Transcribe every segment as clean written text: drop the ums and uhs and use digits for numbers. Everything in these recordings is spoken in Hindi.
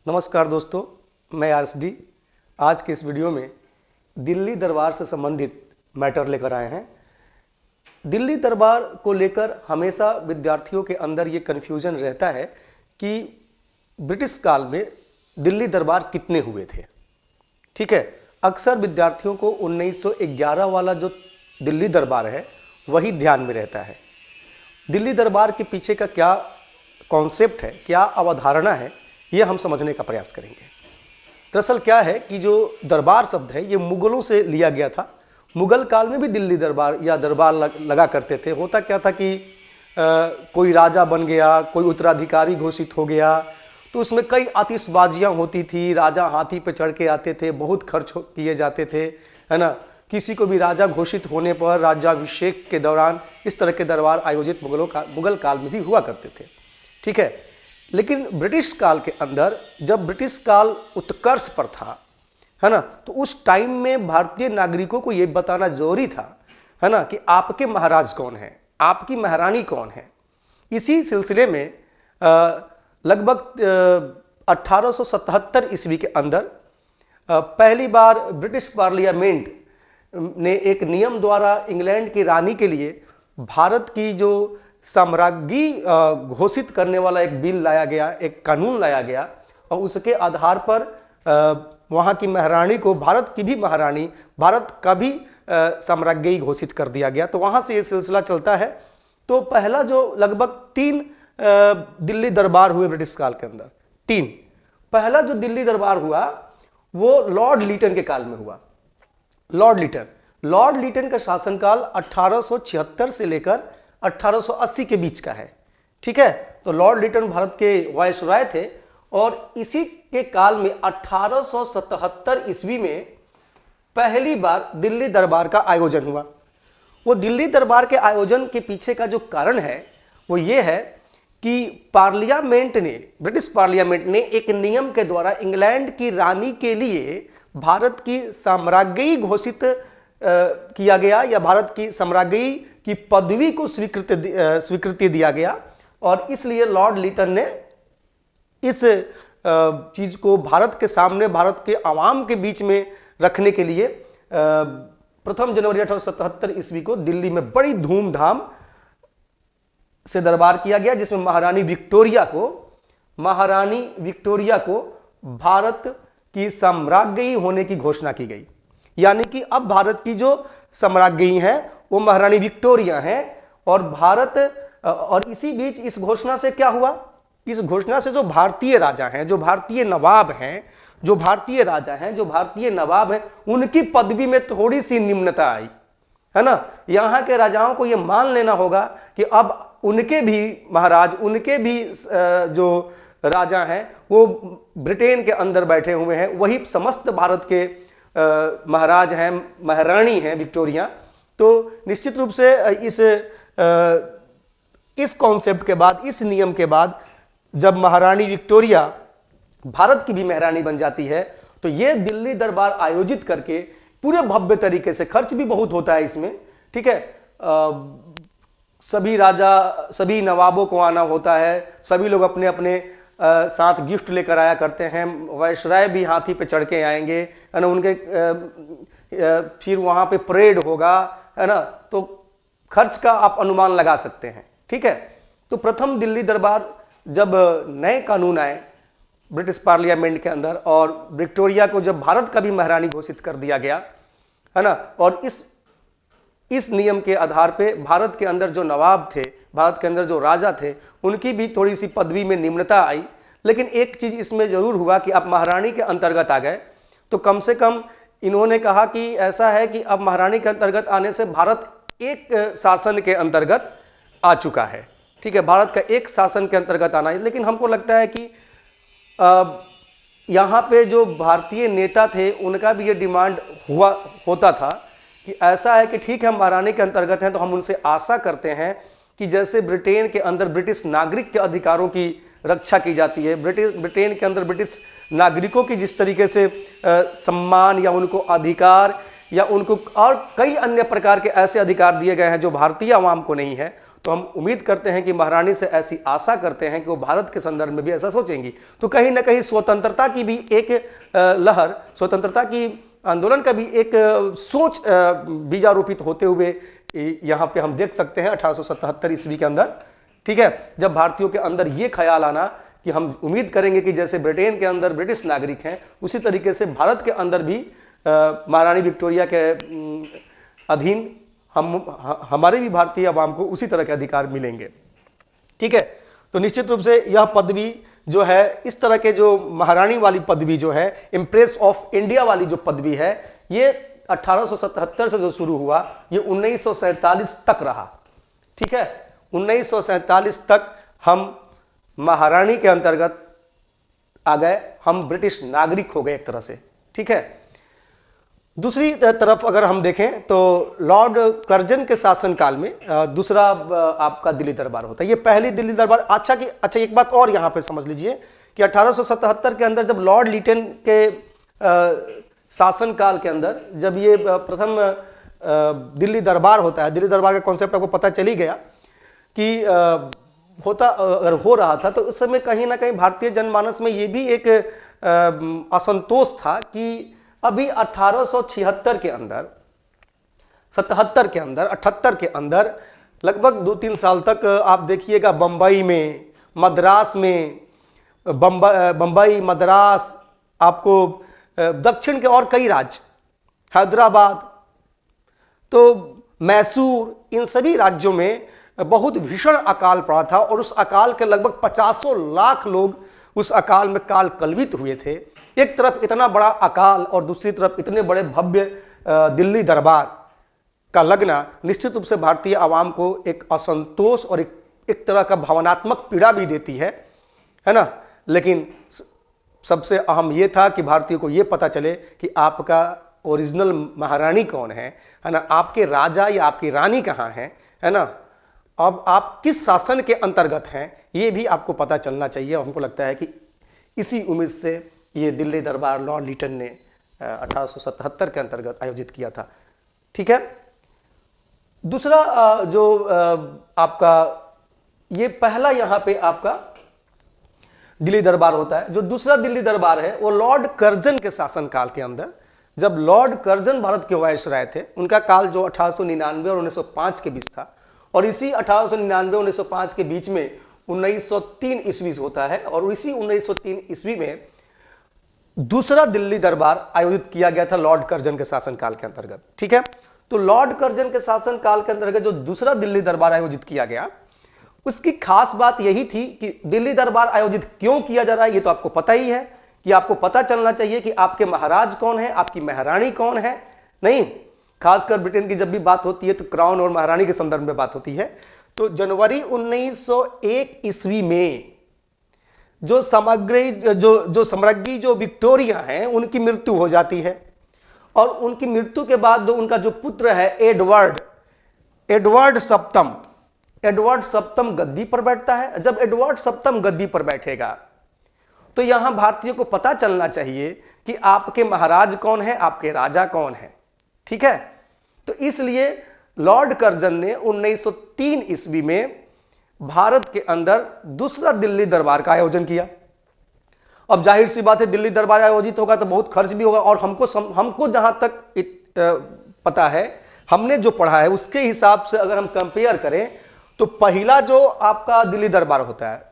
नमस्कार दोस्तों, मैं RSD आज के इस वीडियो में दिल्ली दरबार से संबंधित मैटर लेकर आए हैं। दिल्ली दरबार को लेकर हमेशा विद्यार्थियों के अंदर ये कन्फ्यूजन रहता है कि ब्रिटिश काल में दिल्ली दरबार कितने हुए थे। ठीक है, अक्सर विद्यार्थियों को 1911 वाला जो दिल्ली दरबार है वही ध्यान में रहता है। दिल्ली दरबार के पीछे का क्या कॉन्सेप्ट है, क्या अवधारणा है, ये हम समझने का प्रयास करेंगे। दरअसल क्या है कि जो दरबार शब्द है ये मुगलों से लिया गया था। मुगल काल में भी दिल्ली दरबार या दरबार लगा करते थे। होता क्या था कि कोई राजा बन गया, कोई उत्तराधिकारी घोषित हो गया, तो उसमें कई आतिशबाजियाँ होती थी। राजा हाथी पे चढ़ के आते थे, बहुत खर्च किए जाते थे, है ना। किसी को भी राजा घोषित होने पर राज्याभिषेक के दौरान इस तरह के दरबार आयोजित मुगल काल में भी हुआ करते थे। ठीक है, लेकिन ब्रिटिश काल के अंदर जब ब्रिटिश काल उत्कर्ष पर था, है ना, तो उस टाइम में भारतीय नागरिकों को यह बताना जरूरी था, है ना, कि आपके महाराज कौन है, आपकी महारानी कौन है। इसी सिलसिले में लगभग 1877 ईस्वी के अंदर पहली बार ब्रिटिश पार्लियामेंट ने एक नियम द्वारा इंग्लैंड की रानी के लिए भारत की जो साम्राज्ञी घोषित करने वाला एक बिल लाया गया, एक कानून लाया गया, और उसके आधार पर वहाँ की महारानी को भारत की भी महारानी, भारत का भी साम्राज्ञी घोषित कर दिया गया। तो वहाँ से ये सिलसिला चलता है। तो पहला जो लगभग 3 दिल्ली दरबार हुए ब्रिटिश काल के अंदर, 3। पहला जो दिल्ली दरबार हुआ वो लॉर्ड लीटन के काल में हुआ। लॉर्ड लीटन का शासनकाल 1876 से लेकर 1880 के बीच का है। ठीक है, तो लॉर्ड लीटन भारत के वायसराय थे और इसी के काल में 1877 ईस्वी में पहली बार दिल्ली दरबार का आयोजन हुआ। वो दिल्ली दरबार के आयोजन के पीछे का जो कारण है वो ये है कि ब्रिटिश पार्लियामेंट ने एक नियम के द्वारा इंग्लैंड की रानी के लिए भारत की साम्राज्ञी घोषित किया गया, या भारत की साम्राज्ञी की पदवी को स्वीकृति दिया गया। और इसलिए लॉर्ड लीटन ने इस चीज को भारत के सामने, भारत के आवाम के बीच में रखने के लिए 1 जनवरी 1877 ईस्वी को दिल्ली में बड़ी धूमधाम से दरबार किया गया, जिसमें महारानी विक्टोरिया को भारत की साम्राज्ञी होने की घोषणा की गई। यानी कि अब भारत की जो साम्राज्ञी हैं वो महारानी विक्टोरिया हैं। और इसी बीच इस घोषणा से क्या हुआ, इस घोषणा से जो भारतीय राजा हैं, जो भारतीय नवाब हैं, जो भारतीय राजा हैं, जो भारतीय नवाब हैं, उनकी पदवी में थोड़ी सी निम्नता आई, है ना। यहाँ के राजाओं को ये मान लेना होगा कि अब उनके भी महाराज, उनके भी जो राजा हैं वो ब्रिटेन के अंदर बैठे हुए हैं, वही समस्त भारत के महाराज हैं, महारानी हैं विक्टोरिया। तो निश्चित रूप से इस कॉन्सेप्ट के बाद, इस नियम के बाद जब महारानी विक्टोरिया भारत की भी महारानी बन जाती है, तो ये दिल्ली दरबार आयोजित करके पूरे भव्य तरीके से, खर्च भी बहुत होता है इसमें, ठीक है, सभी राजा, सभी नवाबों को आना होता है, सभी लोग अपने अपने साथ गिफ्ट लेकर आया करते हैं। वायसराय भी हाथी पे चढ़ के आएंगे, है ना, उनके फिर वहाँ पे परेड होगा, है ना। तो खर्च का आप अनुमान लगा सकते हैं। ठीक है, तो प्रथम दिल्ली दरबार जब नए कानून आए ब्रिटिश पार्लियामेंट के अंदर और विक्टोरिया को जब भारत का भी महारानी घोषित कर दिया गया, है ना, और इस नियम के आधार पे भारत के अंदर जो नवाब थे, भारत के अंदर जो राजा थे, उनकी भी थोड़ी सी पदवी में निम्नता आई। लेकिन एक चीज़ इसमें ज़रूर हुआ कि अब महारानी के अंतर्गत आ गए, तो कम से कम इन्होंने कहा कि ऐसा है कि अब महारानी के अंतर्गत आने से भारत एक शासन के अंतर्गत आ चुका है। ठीक है, भारत का एक शासन के अंतर्गत आना है। लेकिन हमको लगता है कि यहाँ पे जो भारतीय नेता थे उनका भी ये डिमांड होता था कि ऐसा है कि ठीक है, हम महारानी के अंतर्गत हैं, तो हम उनसे आशा करते हैं कि जैसे ब्रिटेन के अंदर ब्रिटिश नागरिक के अधिकारों की रक्षा की जाती है, ब्रिटेन के अंदर ब्रिटिश नागरिकों की जिस तरीके से सम्मान या उनको अधिकार या उनको और कई अन्य प्रकार के ऐसे अधिकार दिए गए हैं जो भारतीय आवाम को नहीं है, तो तो हम उम्मीद करते हैं कि महारानी से ऐसी आशा करते हैं कि वो भारत के संदर्भ में भी ऐसा सोचेंगी। तो कहीं ना कहीं स्वतंत्रता की भी एक लहर, स्वतंत्रता की आंदोलन का भी एक सोच बीजारोपित होते हुए यहाँ पे हम देख सकते हैं 1877 ईस्वी के अंदर। ठीक है, जब भारतीयों के अंदर ये ख्याल आना कि हम उम्मीद करेंगे कि जैसे ब्रिटेन के अंदर ब्रिटिश नागरिक हैं, उसी तरीके से भारत के अंदर भी महारानी विक्टोरिया के अधीन हमारे भी भारतीय आवाम को उसी तरह के अधिकार मिलेंगे। ठीक है, तो निश्चित रूप से यह पदवी जो है, इस तरह के जो महारानी वाली पदवी जो है, इम्प्रेस ऑफ इंडिया वाली जो पदवी है, ये 1877 से जो शुरू हुआ ये 1947 तक रहा। ठीक है, 1947 तक हम महारानी के अंतर्गत आ गए, हम ब्रिटिश नागरिक हो गए एक तरह से। ठीक है, दूसरी तरफ अगर हम देखें तो लॉर्ड कर्जन के शासनकाल में दूसरा आपका दिल्ली दरबार होता है। ये पहली दिल्ली दरबार। अच्छा एक बात और यहाँ पे समझ लीजिए कि 1877 के अंदर जब लॉर्ड लिटन के शासनकाल के अंदर जब ये प्रथम दिल्ली दरबार होता है, दिल्ली दरबार का कॉन्सेप्ट आपको पता चल ही गया कि अगर हो रहा था, तो उस समय कहीं ना कहीं भारतीय जनमानस में ये भी एक असंतोष था कि अभी 1876 के अंदर, 77 के अंदर, 78 के अंदर लगभग 2-3 साल तक आप देखिएगा बम्बई में, मद्रास में, बम्बई, मद्रास, आपको दक्षिण के और कई राज्य, हैदराबाद, तो मैसूर, इन सभी राज्यों में बहुत भीषण अकाल पड़ा था और उस अकाल के लगभग 50 लाख लोग उस अकाल में काल कलवित हुए थे। एक तरफ इतना बड़ा अकाल और दूसरी तरफ इतने बड़े भव्य दिल्ली दरबार का लगना निश्चित रूप से भारतीय आवाम को एक असंतोष और एक तरह का भावनात्मक पीड़ा भी देती है ना। लेकिन सबसे अहम ये था कि भारतीयों को ये पता चले कि आपका ओरिजिनल महारानी कौन है ना, आपके राजा या आपकी रानी कहाँ है ना, अब आप किस शासन के अंतर्गत हैं, ये भी आपको पता चलना चाहिए। हमको लगता है कि इसी उम्मीद से ये दिल्ली दरबार लॉर्ड लिटन ने 1877 के अंतर्गत आयोजित किया था। ठीक है, दूसरा जो आपका ये पहला यहाँ पे आपका दिल्ली दरबार होता है। जो दूसरा दिल्ली दरबार है वो लॉर्ड कर्जन के शासनकाल के अंदर, जब लॉर्ड कर्जन भारत के वायसराय थे, उनका काल जो 1899 और 1905 के बीच था, और इसी 1899-1905 के बीच में 1903 ईस्वी होता है, और इसी 1903 ईस्वी में दूसरा दिल्ली दरबार आयोजित किया गया था लॉर्ड कर्जन के शासनकाल के अंतर्गत। ठीक है, तो लॉर्ड कर्जन के शासनकाल के अंतर्गत जो दूसरा दिल्ली दरबार आयोजित किया गया, उसकी खास बात यही थी कि दिल्ली दरबार आयोजित क्यों किया जा रहा है ये तो आपको पता ही है कि आपको पता चलना चाहिए कि आपके महाराज कौन है, आपकी महारानी कौन है। नहीं, खासकर ब्रिटेन की जब भी बात होती है तो क्राउन और महारानी के संदर्भ में बात होती है। तो जनवरी 1901 ईस्वी में जो सम्राज्ञी जो विक्टोरिया हैं उनकी मृत्यु हो जाती है, और उनकी मृत्यु के बाद उनका जो पुत्र है एडवर्ड सप्तम गद्दी पर बैठता है। जब एडवर्ड सप्तम गद्दी पर बैठेगा तो यहां भारतीयों को पता चलना चाहिए कि आपके महाराज कौन है, आपके राजा कौन है। ठीक है, तो इसलिए लॉर्ड कर्जन ने 1903 ईस्वी में भारत के अंदर दूसरा दिल्ली दरबार का आयोजन किया। अब जाहिर सी बात है, दिल्ली दरबार आयोजित होगा तो बहुत खर्च भी होगा, और हमको जहां तक पता है, हमने जो पढ़ा है उसके हिसाब से अगर हम कंपेयर करें तो पहला जो आपका दिल्ली दरबार होता है,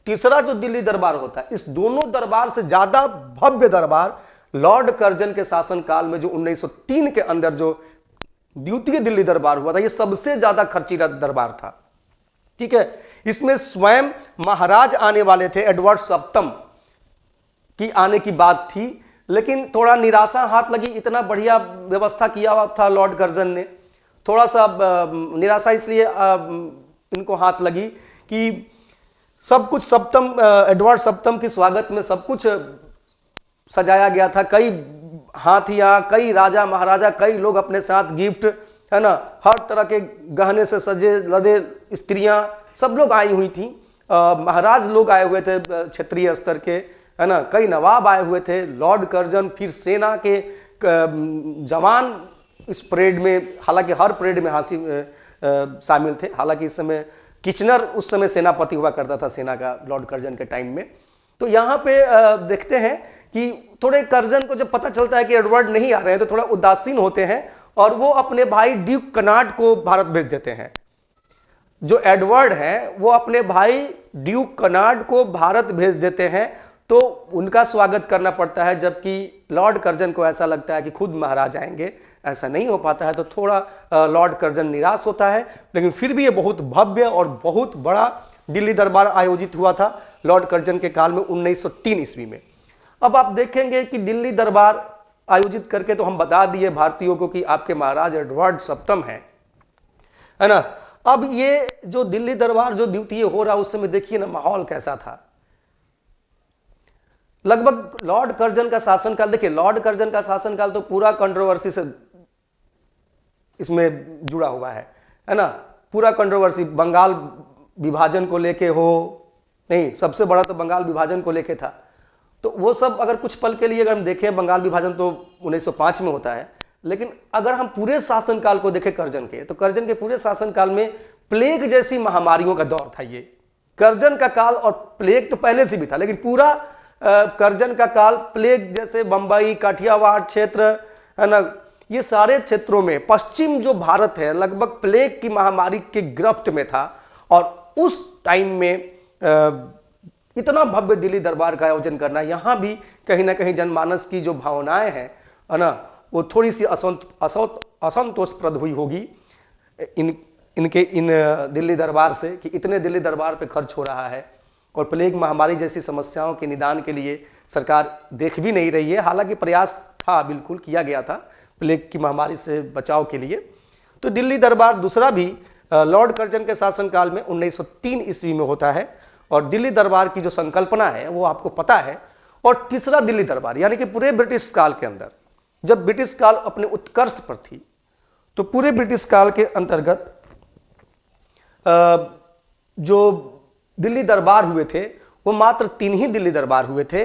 तीसरा जो दिल्ली दरबार होता है, इस दोनों दरबार से ज्यादा भव्य दरबार लॉर्ड कर्जन के शासनकाल में जो 1903 के अंदर जो द्वितीय दिल्ली दरबार हुआ था, यह सबसे ज्यादा खर्चीला दरबार था। ठीक है, इसमें स्वयं महाराज आने वाले थे, एडवर्ड सप्तम की आने की बात थी, लेकिन थोड़ा निराशा हाथ लगी। इतना बढ़िया व्यवस्था किया हुआ था लॉर्ड कर्जन ने, थोड़ा सा निराशा इसलिए इनको हाथ लगी कि सब कुछ एडवर्ड सप्तम के स्वागत में सब कुछ सजाया गया था, कई हाथियां, कई राजा महाराजा, कई लोग अपने साथ गिफ्ट, है ना, हर तरह के गहने से सजे लदे स्त्रियां, सब लोग आई हुई थी। महाराज लोग आए हुए थे क्षेत्रीय स्तर के, है ना, कई नवाब आए हुए थे, लॉर्ड कर्जन, फिर सेना के जवान इस परेड में, हालांकि हर परेड में शामिल थे। हालांकि इस समय किचनर उस समय सेनापति हुआ करता था सेना का, लॉर्ड कर्जन के टाइम में। तो यहाँ पे देखते हैं कि थोड़े कर्जन को जब पता चलता है कि एडवर्ड नहीं आ रहे हैं तो थोड़ा उदासीन होते हैं और वो अपने भाई ड्यूक कनाड को भारत भेज देते हैं। जो एडवर्ड है वो अपने भाई ड्यूक कनाड को भारत भेज देते हैं, तो उनका स्वागत करना पड़ता है, जबकि लॉर्ड कर्जन को ऐसा लगता है कि खुद महाराज आएंगे। ऐसा नहीं हो पाता है तो थोड़ा लॉर्ड कर्जन निराश होता है, लेकिन फिर भी ये बहुत भव्य और बहुत बड़ा दिल्ली दरबार आयोजित हुआ था लॉर्ड कर्जन के काल में 1903 ईस्वी में। अब आप देखेंगे कि दिल्ली दरबार आयोजित करके तो हम बता दिए भारतीयों को कि आपके महाराज एडवर्ड सप्तम है ना। अब ये जो दिल्ली दरबार जो द्वितीय हो रहा उस समय देखिए ना माहौल कैसा था। लगभग लॉर्ड कर्जन का शासनकाल, देखिए लॉर्ड कर्जन का शासनकाल तो पूरा कंट्रोवर्सी से इसमें जुड़ा हुआ है ना। पूरा कंट्रोवर्सी बंगाल विभाजन को लेके हो, नहीं सबसे बड़ा तो बंगाल विभाजन को लेके था। तो वो सब अगर कुछ पल के लिए अगर हम देखें, बंगाल विभाजन तो 1905 में होता है, लेकिन अगर हम पूरे शासनकाल को देखें कर्जन के, तो कर्जन के पूरे शासनकाल में प्लेग जैसी महामारियों का दौर था। ये कर्जन का काल, और प्लेग तो पहले से भी था, लेकिन पूरा कर्जन का काल प्लेग जैसे बंबई, काठियावाड़ क्षेत्र है ना, ये सारे क्षेत्रों में पश्चिम जो भारत है लगभग प्लेग की महामारी के गिरफ्त में था। और उस टाइम में इतना भव्य दिल्ली दरबार का आयोजन करना, यहाँ भी कहीं ना कहीं जनमानस की जो भावनाएं हैं है ना, वो थोड़ी सी असंतोषप्रद हुई होगी इन दिल्ली दरबार से, कि इतने दिल्ली दरबार पे खर्च हो रहा है और प्लेग महामारी जैसी समस्याओं के निदान के लिए सरकार देख भी नहीं रही है। हालांकि प्रयास था, बिल्कुल किया गया था प्लेग की महामारी से बचाव के लिए। तो दिल्ली दरबार दूसरा भी लॉर्ड कर्जन के शासनकाल में 1903 ईस्वी में होता है, और दिल्ली दरबार की जो संकल्पना है वो आपको पता है। और तीसरा दिल्ली दरबार, यानी कि पूरे ब्रिटिश काल के अंदर, जब ब्रिटिश काल अपने उत्कर्ष पर थी, तो पूरे ब्रिटिश काल के अंतर्गत जो दिल्ली दरबार हुए थे वो मात्र 3 ही दिल्ली दरबार हुए थे।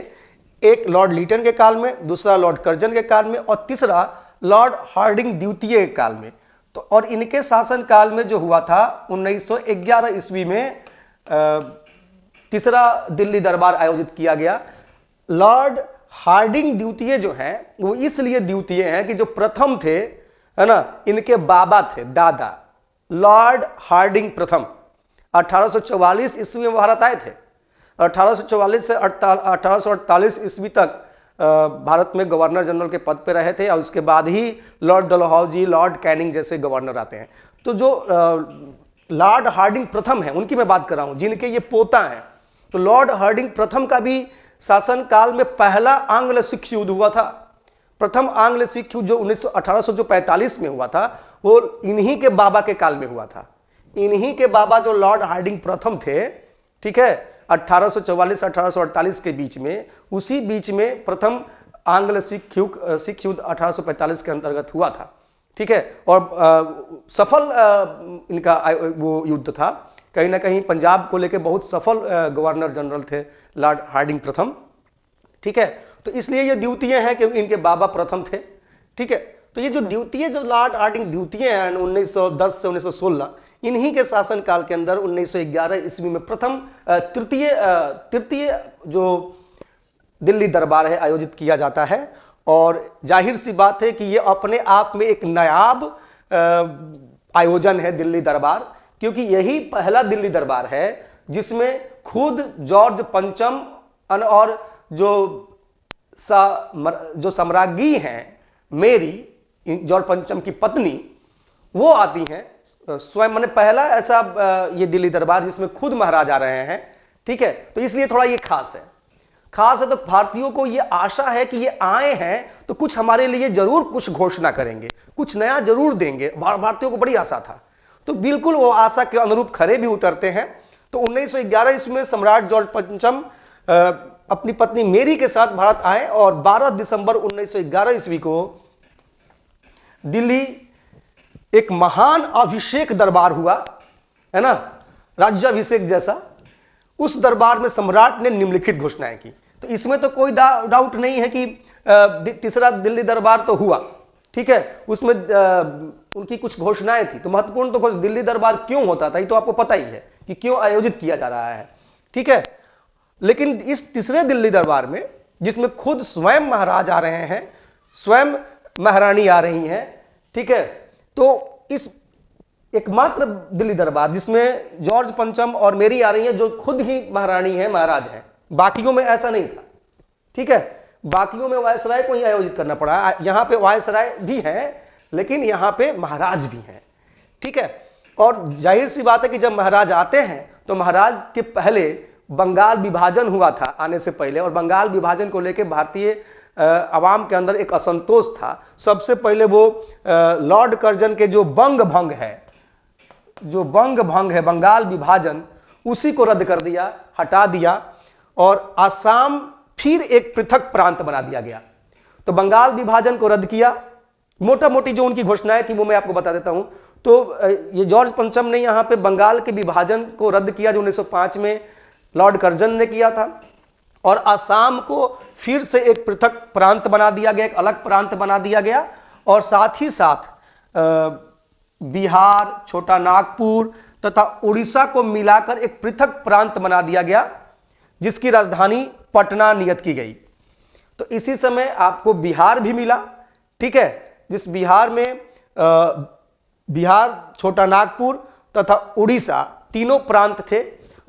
एक लॉर्ड लीटन के काल में, दूसरा लॉर्ड कर्जन के काल में, और तीसरा लॉर्ड हार्डिंग द्वितीय के काल में। तो और इनके शासन काल में जो हुआ था 1911 ईस्वी में तीसरा दिल्ली दरबार आयोजित किया गया। लॉर्ड हार्डिंग द्वितीय जो हैं वो इसलिए द्वितीय हैं कि जो प्रथम थे है ना, इनके बाबा थे, दादा लॉर्ड हार्डिंग प्रथम 1844 ईस्वी में भारत आए थे। 1844 से 1848 ईस्वी तक भारत में गवर्नर जनरल के पद पे रहे थे, और उसके बाद ही लॉर्ड डलहौजी, लॉर्ड कैनिंग जैसे गवर्नर आते हैं। तो जो लॉर्ड हार्डिंग प्रथम है उनकी मैं बात कर रहा हूं, जिनके ये पोता हैं। तो लॉर्ड हार्डिंग प्रथम का भी शासनकाल में पहला आंग्ल सिख युद्ध हुआ था। प्रथम आंग्ल सिख युद्ध जो 1845 में हुआ था वो इन्हीं के बाबा के काल में हुआ था। इन्हीं के बाबा जो लॉर्ड हार्डिंग प्रथम थे, ठीक है, 1844-1848 के बीच में, उसी बीच में प्रथम आंग्ल सिख युद्ध 1845 के अंतर्गत हुआ था। ठीक है, और सफल इनका वो युद्ध था। कहीं ना कहीं पंजाब को लेकर बहुत सफल गवर्नर जनरल थे लॉर्ड हार्डिंग प्रथम। ठीक है, तो इसलिए ये द्वितीय हैं कि इनके बाबा प्रथम थे। ठीक है, तो ये जो द्वितीय जो लॉर्ड हार्डिंग द्वितीय हैं 1910 से 1916, इन्हीं के शासनकाल के अंदर 1911 ईस्वी में प्रथम तृतीय जो दिल्ली दरबार है आयोजित किया जाता है। और जाहिर सी बात है कि ये अपने आप में एक नायाब आयोजन है दिल्ली दरबार, क्योंकि यही पहला दिल्ली दरबार है जिसमें खुद जॉर्ज पंचम और जो सम्राज्ञी हैं मेरी, जॉर्ज पंचम की पत्नी, वो आती हैं स्वयं। मैंने पहला ऐसा ये दिल्ली दरबार जिसमें खुद महाराज आ रहे हैं। ठीक है, तो इसलिए थोड़ा ये खास है। तो भारतीयों को ये आशा है कि ये आए हैं तो कुछ हमारे लिए जरूर कुछ घोषणा करेंगे, कुछ नया जरूर देंगे। भारतीयों को बड़ी आशा था, तो बिल्कुल वो आशा के अनुरूप खरे भी उतरते हैं। तो 1911 ईस्वी में सम्राट जॉर्ज पंचम अपनी पत्नी मेरी के साथ भारत आए, और 12 दिसंबर 1911 ईस्वी को दिल्ली एक महान अभिषेक दरबार हुआ, है ना, राज्याभिषेक जैसा। उस दरबार में सम्राट ने निम्नलिखित घोषणाएं की। तो इसमें तो कोई डाउट नहीं है कि तीसरा दिल्ली दरबार तो हुआ। ठीक है, उसमें उनकी कुछ घोषणाएं थी। तो महत्वपूर्ण तो दिल्ली दरबार क्यों होता था ये तो आपको पता ही है कि क्यों आयोजित किया जा रहा है। ठीक है, लेकिन इस तीसरे दिल्ली दरबार में, जिसमें खुद स्वयं महाराज आ रहे हैं, स्वयं महारानी आ रही हैं, ठीक है, तो इस एकमात्र दिल्ली दरबार जिसमें जॉर्ज पंचम और मेरी आ रही हैं, जो खुद ही महारानी है, महाराज हैं, बाकियों में ऐसा नहीं था। ठीक है, बाकियों में वायसराय को ही आयोजित करना पड़ा। यहां पे वायसराय भी हैं, लेकिन यहां पे महाराज भी हैं। ठीक है, और जाहिर सी बात है कि जब महाराज आते हैं तो महाराज के पहले बंगाल विभाजन हुआ था आने से पहले, और बंगाल विभाजन को लेकर भारतीय आवाम के अंदर एक असंतोष था। सबसे पहले वो लॉर्ड कर्जन के जो बंग भंग है बंगाल विभाजन, उसी को रद्द कर दिया, हटा दिया, और आसाम फिर एक पृथक प्रांत बना दिया गया। तो बंगाल विभाजन को रद्द किया, मोटा मोटी जो उनकी घोषणाएं थी वो मैं आपको बता देता हूं। तो ये जॉर्ज पंचम ने यहां पे बंगाल के विभाजन को रद्द किया, जो 1905 में लॉर्ड कर्जन ने किया था, और आसाम को फिर से एक पृथक प्रांत बना दिया गया, एक अलग प्रांत बना दिया गया, और साथ ही साथ बिहार, छोटा नागपुर तथा उड़ीसा को मिलाकर एक पृथक प्रांत बना दिया गया, जिसकी राजधानी पटना नियत की गई। तो इसी समय आपको बिहार भी मिला। ठीक है, जिस बिहार में बिहार, छोटा नागपुर तथा उड़ीसा तीनों प्रांत थे,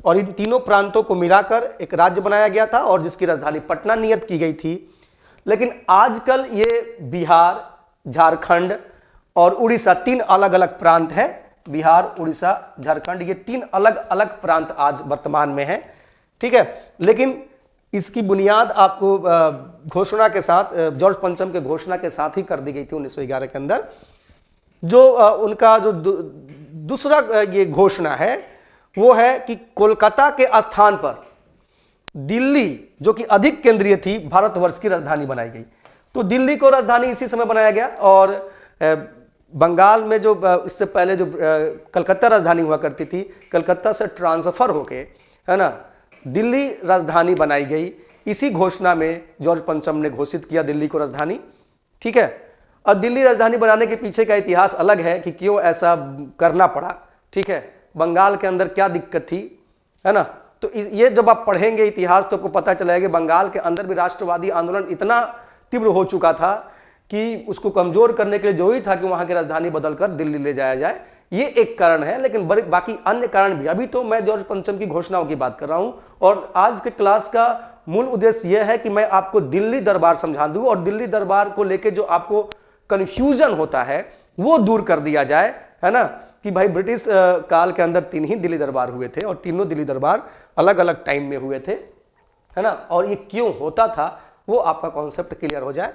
और इन तीनों प्रांतों को मिलाकर एक राज्य बनाया गया था, और जिसकी राजधानी पटना नियत की गई थी। लेकिन आजकल ये बिहार, झारखंड और उड़ीसा तीन अलग अलग प्रांत हैं। बिहार, उड़ीसा, झारखंड, ये तीन अलग अलग प्रांत आज वर्तमान में हैं। ठीक है, लेकिन इसकी बुनियाद आपको घोषणा के साथ, जॉर्ज पंचम के घोषणा के साथ ही कर दी गई थी 1911 के अंदर। जो उनका जो दूसरा ये घोषणा है वो है कि कोलकाता के स्थान पर दिल्ली, जो कि अधिक केंद्रीय थी, भारतवर्ष की राजधानी बनाई गई। तो दिल्ली को राजधानी इसी समय बनाया गया, और बंगाल में जो इससे पहले जो कलकत्ता राजधानी हुआ करती थी, कलकत्ता से ट्रांसफर होके, है ना, दिल्ली राजधानी बनाई गई। इसी घोषणा में जॉर्ज पंचम ने घोषित किया दिल्ली को राजधानी। ठीक है, और दिल्ली राजधानी बनाने के पीछे का इतिहास अलग है कि क्यों ऐसा करना पड़ा। ठीक है, बंगाल के अंदर क्या दिक्कत थी, है ना। तो ये जब आप पढ़ेंगे इतिहास तो आपको पता चलेगा कि बंगाल के अंदर भी राष्ट्रवादी आंदोलन इतना तीव्र हो चुका था कि उसको कमजोर करने के लिए जरूरी था कि वहां की राजधानी बदलकर दिल्ली ले जाया जाए। ये एक कारण है, लेकिन बाकी अन्य कारण भी। अभी तो मैं जॉर्ज पंचम की घोषणाओं की बात कर रहा हूं, और आज के क्लास का मूल उद्देश्य यह है कि मैं आपको दिल्ली दरबार समझा दूं, और दिल्ली दरबार को लेकर जो आपको कन्फ्यूजन होता है वो दूर कर दिया जाए, है ना, कि भाई ब्रिटिश काल के अंदर 3 ही दिल्ली दरबार हुए थे, और तीनों दिल्ली दरबार अलग अलग टाइम में हुए थे, है ना, और ये क्यों होता था वो आपका कॉन्सेप्ट क्लियर हो जाए।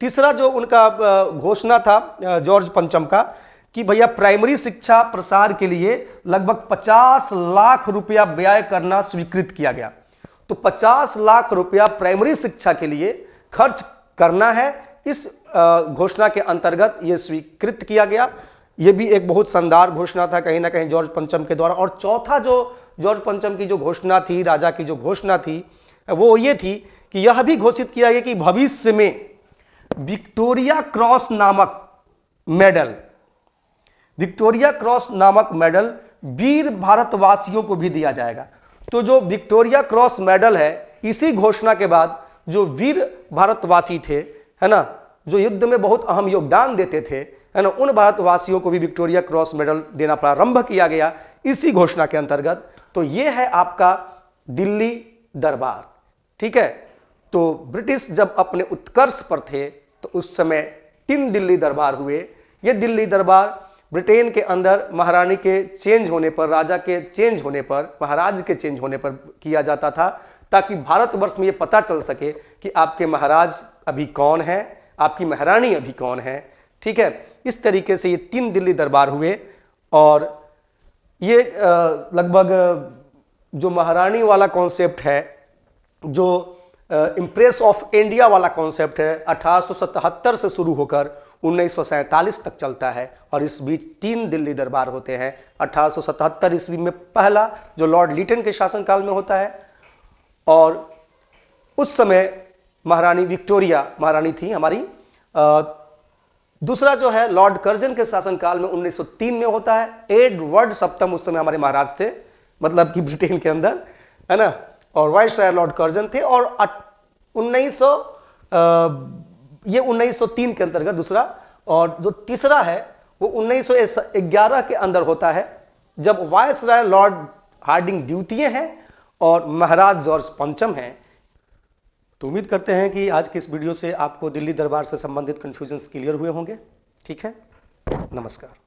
तीसरा जो उनका घोषणा था जॉर्ज पंचम का, कि भैया प्राइमरी शिक्षा प्रसार के लिए लगभग 50 लाख रुपया व्यय करना स्वीकृत किया गया। तो 50 लाख रुपया प्राइमरी शिक्षा के लिए खर्च करना है, इस घोषणा के अंतर्गत यह स्वीकृत किया गया। यह भी एक बहुत शानदार घोषणा था कहीं ना कहीं जॉर्ज पंचम के द्वारा। और चौथा जो जॉर्ज पंचम की जो घोषणा थी, राजा की जो घोषणा थी, वो ये थी कि यह भी घोषित किया गया कि भविष्य में विक्टोरिया क्रॉस नामक मेडल वीर भारतवासियों को भी दिया जाएगा। तो जो विक्टोरिया क्रॉस मेडल है, इसी घोषणा के बाद जो वीर भारतवासी थे, है ना, जो युद्ध में बहुत अहम योगदान देते थे, है ना, उन भारतवासियों को भी विक्टोरिया क्रॉस मेडल देना प्रारंभ किया गया इसी घोषणा के अंतर्गत। तो ये है आपका दिल्ली दरबार। ठीक है, तो ब्रिटिश जब अपने उत्कर्ष पर थे तो उस समय 3 दिल्ली दरबार हुए। ये दिल्ली दरबार ब्रिटेन के अंदर महारानी के चेंज होने पर, राजा के चेंज होने पर, महाराज के चेंज होने पर किया जाता था, ताकि भारतवर्ष में ये पता चल सके कि आपके महाराज अभी कौन है, आपकी महारानी अभी कौन है। ठीक है, इस तरीके से ये 3 दिल्ली दरबार हुए। और ये लगभग जो महारानी वाला कॉन्सेप्ट है, जो इम्प्रेस ऑफ इंडिया वाला कॉन्सेप्ट है, 1877 से शुरू होकर 1947 तक चलता है, और इस बीच 3 दिल्ली दरबार होते हैं। 1877 ईस्वी में पहला, जो लॉर्ड लिटन के शासनकाल में होता है, और उस समय महारानी विक्टोरिया महारानी थी हमारी। दूसरा जो है लॉर्ड कर्जन के शासनकाल में 1903 में होता है। एडवर्ड सप्तम उस समय हमारे महाराज थे, मतलब कि ब्रिटेन के अंदर, है ना। और वाइसराय लॉर्ड कर्जन थे। और 1903 के अंतर्गत दूसरा, और जो तीसरा है वो 1911 के अंदर होता है, जब वाइसराय लॉर्ड हार्डिंग द्वितीय हैं और महाराज जॉर्ज पंचम हैं। तो उम्मीद करते हैं कि आज की इस वीडियो से आपको दिल्ली दरबार से संबंधित कन्फ्यूजन्स क्लियर हुए होंगे। ठीक है, नमस्कार।